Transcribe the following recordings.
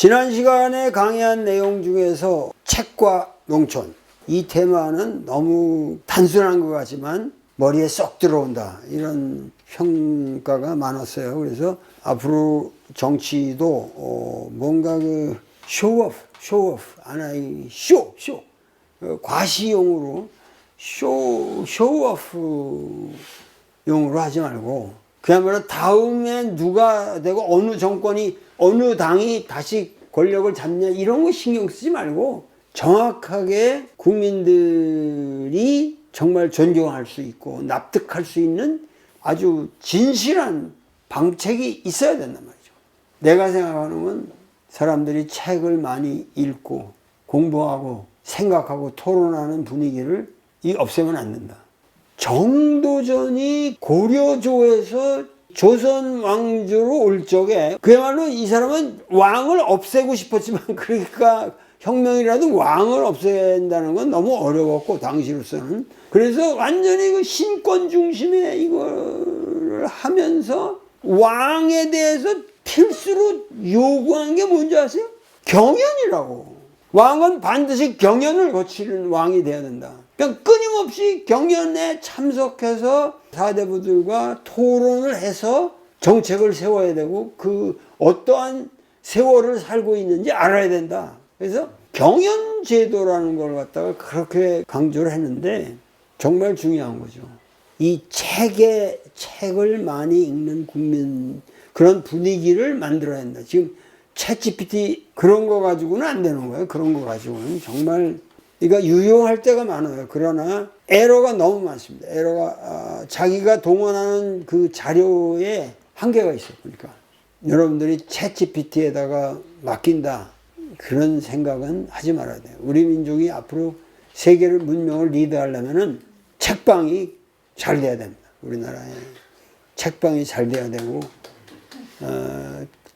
지난 시간에 강의한 내용 중에서 책과 농촌, 이 테마는 너무 단순한 것 같지만 머리에 쏙 들어온다, 이런 평가가 많았어요. 그래서 앞으로 정치도 뭔가 그 쇼오프 하나의 쇼 과시용으로 쇼오프 용으로 하지 말고, 그야말로 다음에 누가 되고 어느 정권이 어느 당이 다시 권력을 잡냐 이런 거 신경 쓰지 말고 정확하게 국민들이 정말 존경할 수 있고 납득할 수 있는 아주 진실한 방책이 있어야 된단 말이죠. 내가 생각하는 건 사람들이 책을 많이 읽고 공부하고 생각하고 토론하는 분위기를 없애면 안 된다. 정도전이 고려조에서 조선 왕조로 올 적에 그야말로 이 사람은 왕을 없애고 싶었지만, 그러니까 혁명이라도 왕을 없앤다는 건 너무 어려웠고 당시로서는, 그래서 완전히 그 신권 중심에 이거를 하면서 왕에 대해서 필수로 요구한 게 뭔지 아세요? 경연이라고. 왕은 반드시 경연을 거치는 왕이 돼야 된다. 그냥 끊임없이 경연에 참석해서 사대부들과 토론을 해서 정책을 세워야 되고 그 어떠한 세월을 살고 있는지 알아야 된다. 그래서 경연 제도라는 걸 갖다가 그렇게 강조를 했는데 정말 중요한 거죠. 이 책을 많이 읽는 국민, 그런 분위기를 만들어야 한다. 지금 챗GPT 그런 거 가지고는 안 되는 거예요. 그런 거 가지고는 정말 그러니까 유용할 때가 많아요. 그러나 에러가 너무 많습니다. 에러가 자기가 동원하는 그 자료에 한계가 있어요. 그러니까 여러분들이 챗GPT에다가 맡긴다, 그런 생각은 하지 말아야 돼요. 우리 민족이 앞으로 세계를 문명을 리드하려면은 책방이 잘 돼야 됩니다. 우리나라에 책방이 잘 돼야 되고,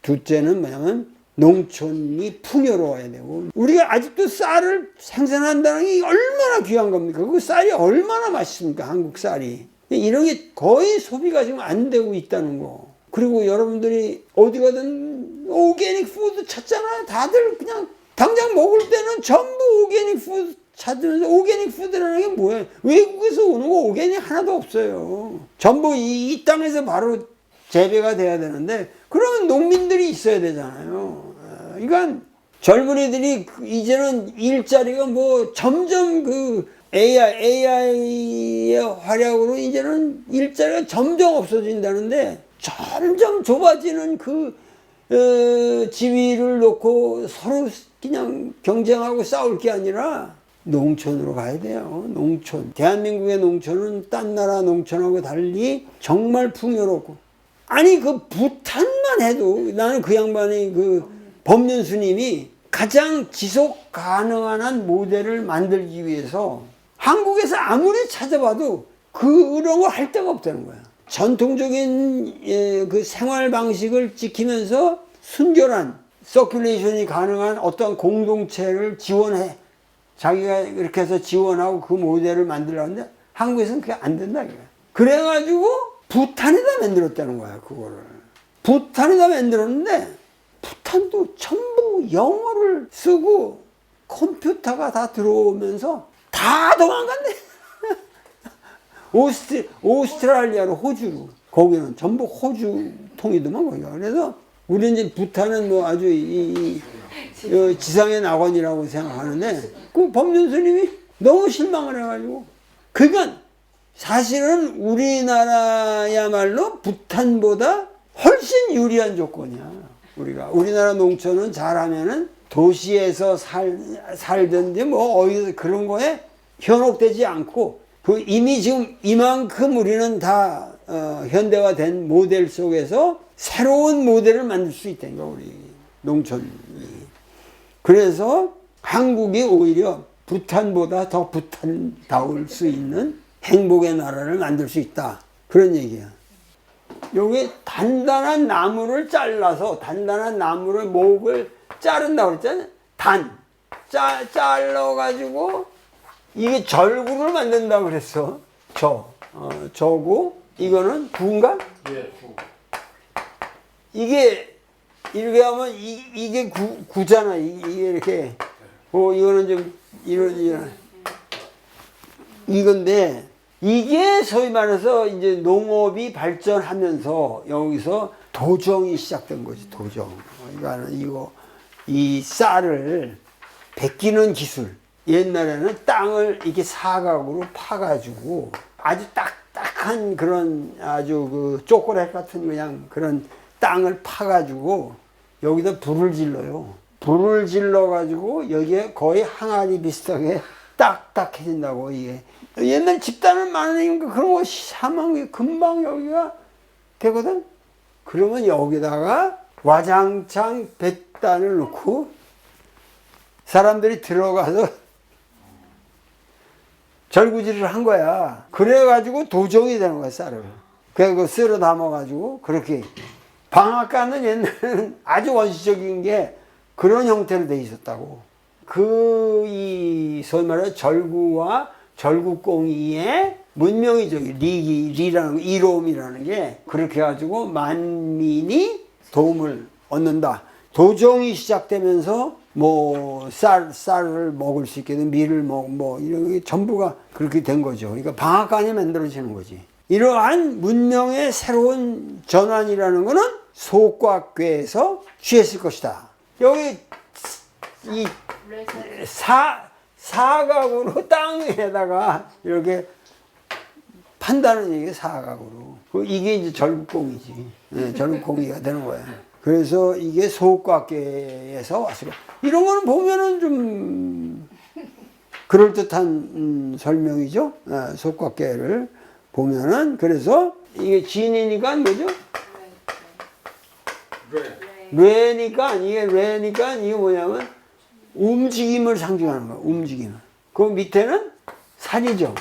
둘째는 뭐냐면 농촌이 풍요로워야 되고, 우리가 아직도 쌀을 생산한다는 게 얼마나 귀한 겁니까? 그 쌀이 얼마나 맛있습니까? 한국 쌀이. 이런 게 거의 소비가 지금 안 되고 있다는 거. 그리고 여러분들이 어디 가든 오게닉 푸드 찾잖아요. 다들 그냥 당장 먹을 때는 전부 오게닉 푸드 찾으면서, 오게닉 푸드라는 게 뭐예요? 외국에서 오는 거 오게닉 하나도 없어요. 전부 이 땅에서 바로 재배가 돼야 되는데, 그러면 농민들이 있어야 되잖아요. 그러니까 젊은이들이 이제는 일자리가 뭐 점점 그 AI의 활약으로 이제는 일자리가 점점 없어진다는데, 점점 좁아지는 그 지위를 놓고 서로 그냥 경쟁하고 싸울 게 아니라 농촌으로 가야 돼요. 농촌. 대한민국의 농촌은 딴 나라 농촌하고 달리 정말 풍요롭고, 아니 그 부탄만 해도, 나는 그 양반이 그 법륜 스님이 가장 지속 가능한 한 모델을 만들기 위해서 한국에서 아무리 찾아봐도 그런 거 할 데가 없다는 거야. 전통적인 그 생활 방식을 지키면서 순결한 서큘레이션이 가능한 어떤 공동체를 지원해. 자기가 이렇게 해서 지원하고 그 모델을 만들려는데 한국에서는 그게 안 된다 이거야. 그래가지고 부탄에다 만들었다는 거야. 그거를 부탄에다 만들었는데, 부탄도 전부 영어를 쓰고 컴퓨터가 다 들어오면서 다 도망간대. 오스트랄리아로, 호주로. 거기는 전부 호주 통이더만 거기가. 그래서 우리 이제 부탄은 뭐 아주 지상의 낙원이라고 생각하는데, 그 법륜 스님이 너무 실망을 해가지고, 그러니까 사실은 우리나라야말로 부탄보다 훨씬 유리한 조건이야. 우리나라 농촌은 잘하면은 도시에서 살든지 뭐 어디서 그런 거에 현혹되지 않고, 그 이미 지금 이만큼 우리는 다 현대화된 모델 속에서 새로운 모델을 만들 수 있다니까, 우리 농촌이. 그래서 한국이 오히려 부탄보다 더 부탄다울 수 있는 행복의 나라를 만들 수 있다, 그런 얘기야. 여기 단단한 나무를 잘라서, 단단한 나무를 목을 자른다고 그랬잖아요. 잘라가지고 이게 절구를 만든다고 그랬어. 저고, 이거는 구인가? 네, 구. 이게 이렇게 하면 이게 구잖아. 이게 이렇게. 이거는 좀 이런. 이건데 이게 소위 말해서 이제 농업이 발전하면서 여기서 도정이 시작된 거지. 도정. 이 쌀을 베끼는 기술. 옛날에는 땅을 이렇게 사각으로 파가지고 아주 딱딱한 그런 아주 그 초콜릿 같은 그냥 그런 땅을 파가지고 여기다 불을 질러요. 불을 질러가지고 여기에 거의 항아리 비슷하게 딱딱해진다고 이게. 옛날 집단은 많으니까 그런 거 사망이 금방 여기가 되거든. 그러면 여기다가 와장창 100단을 넣고 사람들이 들어가서 절구질을 한 거야. 그래가지고 도정이 되는 거야, 쌀을. 그래서 쓸어 담아가지고 그렇게. 방앗간은 옛날에는 아주 원시적인 게 그런 형태로 돼 있었다고. 소위 말해 절구와 절구공이의 문명이죠. 리라는 거, 이로움이라는 게 그렇게 해가지고 만민이 도움을 얻는다. 도정이 시작되면서 쌀을 먹을 수 있게 된 밀을 이런 게 전부가 그렇게 된 거죠. 그러니까 방앗간이 만들어지는 거지. 이러한 문명의 새로운 전환이라는 거는 소과괴에서 취했을 것이다. 여기 이 사각으로 땅에다가 이렇게 판다는 얘기 사각으로. 이게 이제 절구공이지. 네, 절구공이가 되는 거야. 그래서 이게 소과괴에서 왔어요. 이런 거는 보면은 좀 그럴듯한 설명이죠. 소과괴를 보면은. 그래서 이게 진이니까 뭐죠? 뇌니까 이게 뭐냐면 움직임을 상징하는 거야. 움직임. 그 밑에는 산이죠.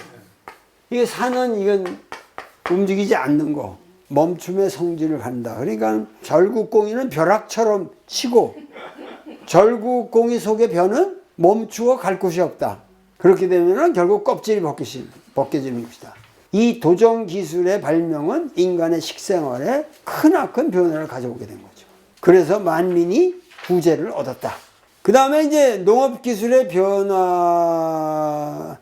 이게 산은 이건 움직이지 않는 거. 멈춤의 성질을 갖는다. 그러니까 절구공이는 벼락처럼 치고 절구공이 속의 벼는 멈추어 갈 곳이 없다. 그렇게 되면 결국 껍질이 벗겨지는 것이다. 이 도정 기술의 발명은 인간의 식생활에 크나큰 변화를 가져오게 된 거죠. 그래서 만민이 구제를 얻었다. 그 다음에 이제 농업기술의 변화,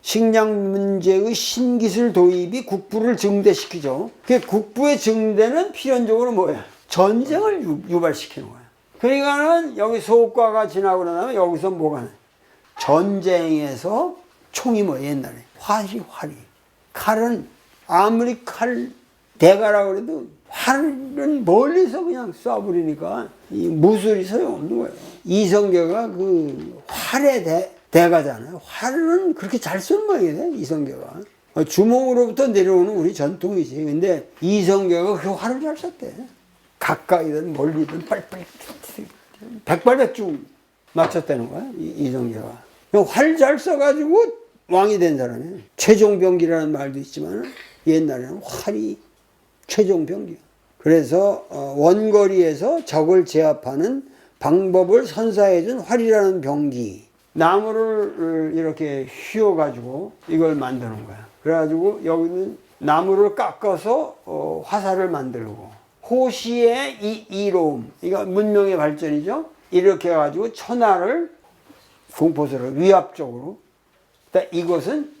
식량 문제의 신기술 도입이 국부를 증대시키죠. 그 국부의 증대는 필연적으로 뭐야? 전쟁을 유발시키는 거야. 그러니까는 여기 소과가 지나고 나면 여기서 뭐가 나? 전쟁에서 총이 옛날에 활이. 칼은 아무리 칼 대가라고 그래도 활은 멀리서 그냥 쏴버리니까 이 무술이 소용없는 거예요. 이성계가 그 활의 대가잖아요. 활은 그렇게 잘 쓰는 모양이네, 이성계가. 주몽으로부터 내려오는 우리 전통이지. 근데 이성계가 그 활을 잘 썼대. 가까이든 멀리든 빨빨 백발백중 맞췄다는 거야, 이성계가. 활 잘 써가지고 왕이 된 사람이에요. 최종병기라는 말도 있지만 옛날에는 활이 최종병기야. 그래서 원거리에서 적을 제압하는 방법을 선사해준 활이라는 병기. 나무를 이렇게 휘어가지고 이걸 만드는 거야. 그래가지고 여기는 나무를 깎아서 화살을 만들고, 호시의 이로움, 이거 문명의 발전이죠. 이렇게 해가지고 천하를 공포스러워 위압적으로. 이것은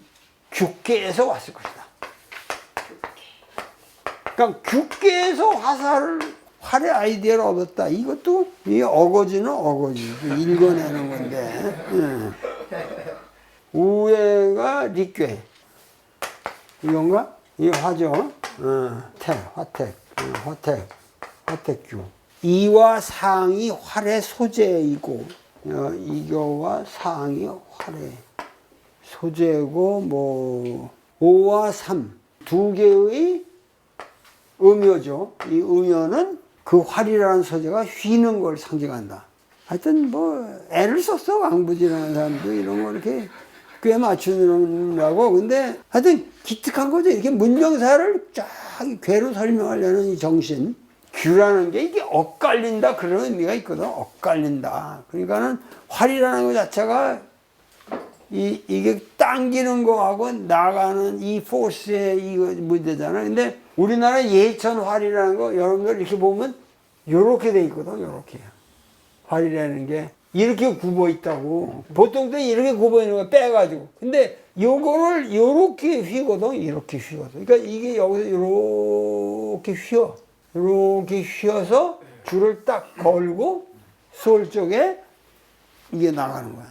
규계에서 왔을 것이다. 그러니까 규계에서 활의 아이디어를 얻었다. 이것도 이 어거지는 어거지. 읽어내는 건데. 우회가 리괴. 이건가? 이 화죠. 화택규. 이와 상이 활의 소재이고, 이거와 상이 활의 소재고, 5와 3. 두 개의 음여죠. 이 음여는 그 활이라는 소재가 휘는 걸 상징한다. 하여튼 애를 썼어. 왕부지라는 사람도 이런 거 이렇게 꽤 맞추느라고. 근데 하여튼 기특한 거죠. 이렇게 문명사를 쫙 괴로 설명하려는 이 정신. 규라는 게 이게 엇갈린다 그런 의미가 있거든. 엇갈린다. 그러니까는 활이라는 것 자체가 이게 당기는 거하고 나가는 이 포스의 이거 문제잖아. 근데 우리나라 예천활이라는 거 여러분들 이렇게 보면 요렇게 돼 있거든. 요렇게. 활이라는 게 이렇게 굽어 있다고. 보통 때 이렇게 굽어 있는 거 빼가지고. 근데 요거를 요렇게 휘거든. 이렇게 휘거든. 그러니까 이게 여기서 요렇게 휘어. 요렇게 휘어서 줄을 딱 걸고 솔 쪽에 이게 나가는 거야.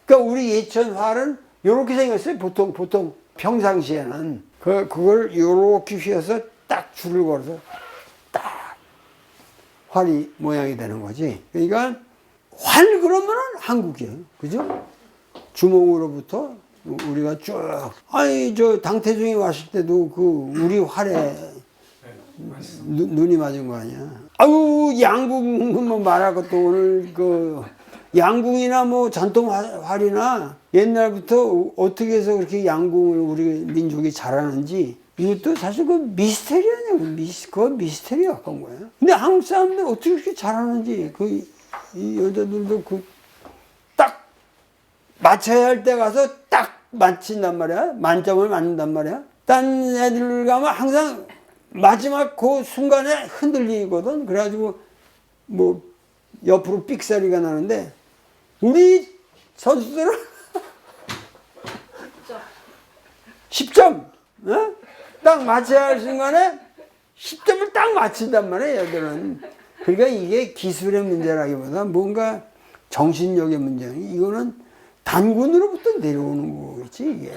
그러니까 우리 예천 활은 요렇게 생겼어요. 보통 평상시에는. 그걸 요렇게 휘어서 딱 줄을 걸어서 딱 활이 모양이 되는 거지. 그러니까 활 그러면은 한국이에요. 그죠? 주몽으로부터 우리가 쭉, 아니, 저 당태중이 왔을 때도 그 우리 활에 눈이 맞은 거 아니야. 아유, 양궁 뭐 말할 것도 오늘 그 양궁이나 뭐 전통 활이나 옛날부터 어떻게 해서 그렇게 양궁을 우리 민족이 잘하는지 이것도 사실 그 미스테리 아니야. 그거 미스테리에 가까운 거야. 근데 한국 사람들 어떻게 그렇게 잘하는지 이 여자들도 딱 맞춰야 할 때 가서 딱 맞힌단 말이야. 만점을 맞는단 말이야. 딴 애들 가면 항상 마지막 그 순간에 흔들리거든. 그래가지고 뭐 옆으로 삑사리가 나는데 우리 선수들은 10점 어? 딱 맞춰야 할 순간에 10점을 딱 맞춘단 말이야. 얘들은. 그러니까 이게 기술의 문제라기보다 뭔가 정신력의 문제. 이거는 단군으로부터 내려오는 거겠지 이게.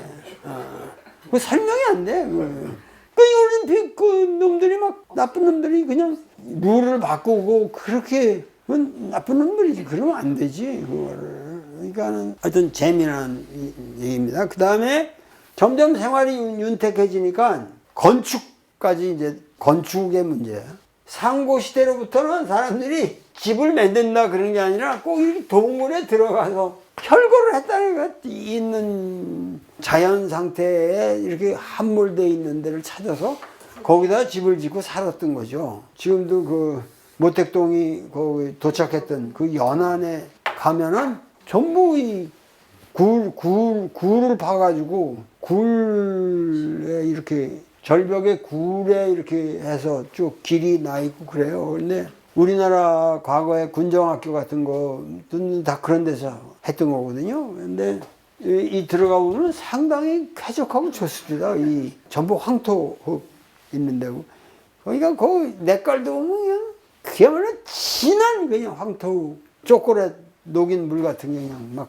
그 설명이 안 돼. 그 올림픽 그 놈들이 막 나쁜 놈들이 그냥 룰을 바꾸고 그렇게 나쁜 놈들이지. 그러면 안 되지 그거를. 그러니까는 하여튼 재미난 얘기입니다. 그 다음에 점점 생활이 윤택해지니까 건축까지 이제 건축의 문제야. 상고 시대로부터는 사람들이 집을 만든다 그런 게 아니라 꼭 이렇게 동굴에 들어가서 혈거를 했다는 거. 있는 자연 상태에 이렇게 함몰되어 있는 데를 찾아서 거기다 집을 짓고 살았던 거죠. 지금도 그 모택동이 거기 도착했던 그 연안에 가면은 전부 이 굴을 파가지고 굴에 이렇게 절벽에 굴에 이렇게 해서 쭉 길이 나 있고 그래요. 근데 우리나라 과거에 군정학교 같은 거는 다 그런 데서 했던 거거든요. 근데 이 들어가 보면 상당히 쾌적하고 좋습니다. 이 전부 황토 있는 데고. 그러니까 그 내깔도 보면 그냥 그야말로 진한 그냥 황토 초콜릿 녹인 물 같은 게 그냥 막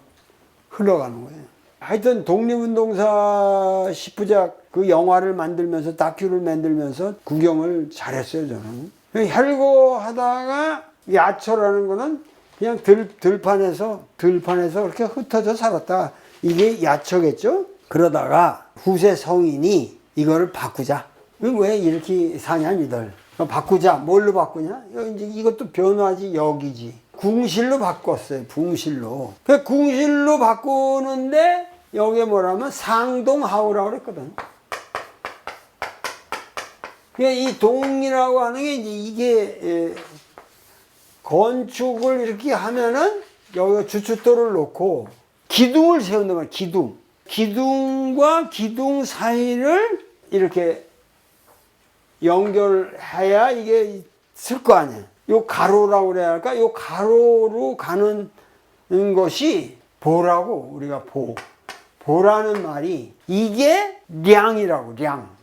흘러가는 거예요. 하여튼 독립운동사 10부작 그 영화를 만들면서 다큐를 만들면서 구경을 잘했어요, 저는. 혈고하다가 야초라는 거는 그냥 들판에서 그렇게 흩어져 살았다. 이게 야초겠죠? 그러다가 후세 성인이 이거를 바꾸자. 왜 이렇게 사냐, 니들. 바꾸자. 뭘로 바꾸냐? 이제 이것도 변화지, 여기지. 궁실로 바꿨어요, 궁실로. 그 궁실로 바꾸는데 여기에 뭐라면 상동하우라고 그랬거든. 이 동이라고 하는 게 이게 건축을 이렇게 하면은 여기가 주춧돌을 놓고 기둥을 세운단 말이야. 기둥과 기둥 사이를 이렇게 연결해야 이게 쓸 거 아니야. 요 가로라고 그래야 할까? 요 가로로 가는 것이 보라고, 우리가 보라는 말이 이게 량이라고. 량.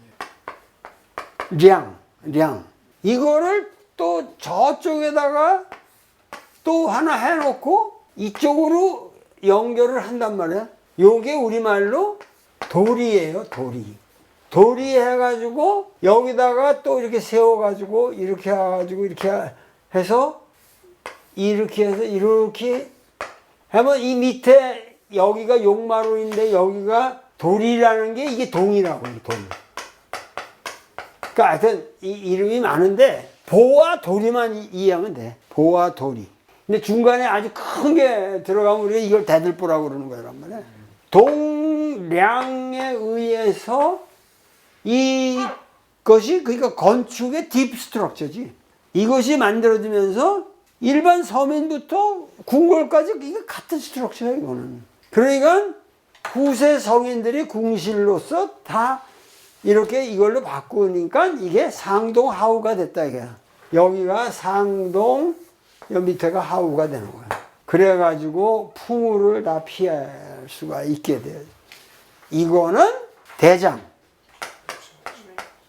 이거를 또 저쪽에다가 또 하나 해놓고 이쪽으로 연결을 한단 말이야. 요게 우리말로 도리예요, 도리 해가지고 여기다가 또 이렇게 세워가지고 이렇게 해가지고 이렇게 해서 이렇게 해서 이렇게 하면 이 밑에 여기가 용마루인데 여기가 도리라는 게 이게 동이라고. 그러니까 하여튼 이름이 많은데 보와 도리만 이해하면 돼. 보와 도리. 근데 중간에 아주 큰 게 들어가면 우리가 이걸 대들보라고 그러는 거란 말이야. 동량에 의해서 이것이 그러니까 건축의 딥 스트럭처지. 이것이 만들어지면서 일반 서민부터 궁궐까지 이게 같은 스트럭처야, 이거는. 그러니까 후세 성인들이 궁실로서 다 이렇게 이걸로 바꾸니까 이게 상동하우가 됐다, 이게. 여기가 상동 이 밑에가 하우가 되는 거예요. 그래가지고 풍우를 다 피할 수가 있게 돼요. 이거는 대장.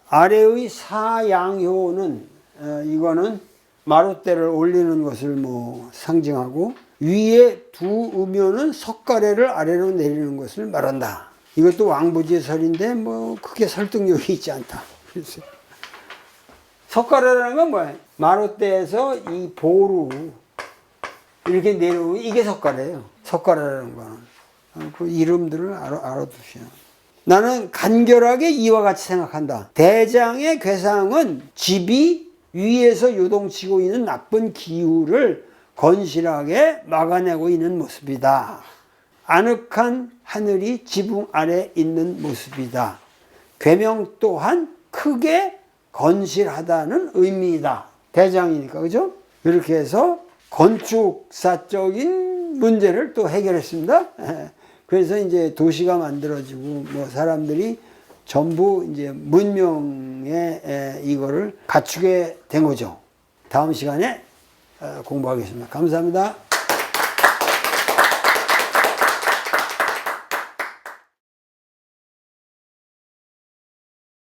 아래의 사양효는 이거는 마룻대를 올리는 것을 뭐 상징하고, 위에 두 음요는 석가래를 아래로 내리는 것을 말한다. 이것도 왕부지설인데 뭐 크게 설득력이 있지 않다. 그래서 석가래라는 건 뭐야? 마룻대에서 이 보루 이렇게 내려오면 이게 석가래예요. 석가래라는 거는. 그 이름들을 알아두셔야. 나는 간결하게 이와 같이 생각한다. 대장의 괴상은 집이 위에서 요동치고 있는 나쁜 기후를 건실하게 막아내고 있는 모습이다. 아늑한 하늘이 지붕 아래 있는 모습이다. 괴명 또한 크게 건실하다는 의미이다. 대장이니까, 그죠? 이렇게 해서 건축사적인 문제를 또 해결했습니다. 그래서 이제 도시가 만들어지고, 뭐 사람들이 전부 이제 문명에 이거를 갖추게 된 거죠. 다음 시간에 공부하겠습니다. 감사합니다.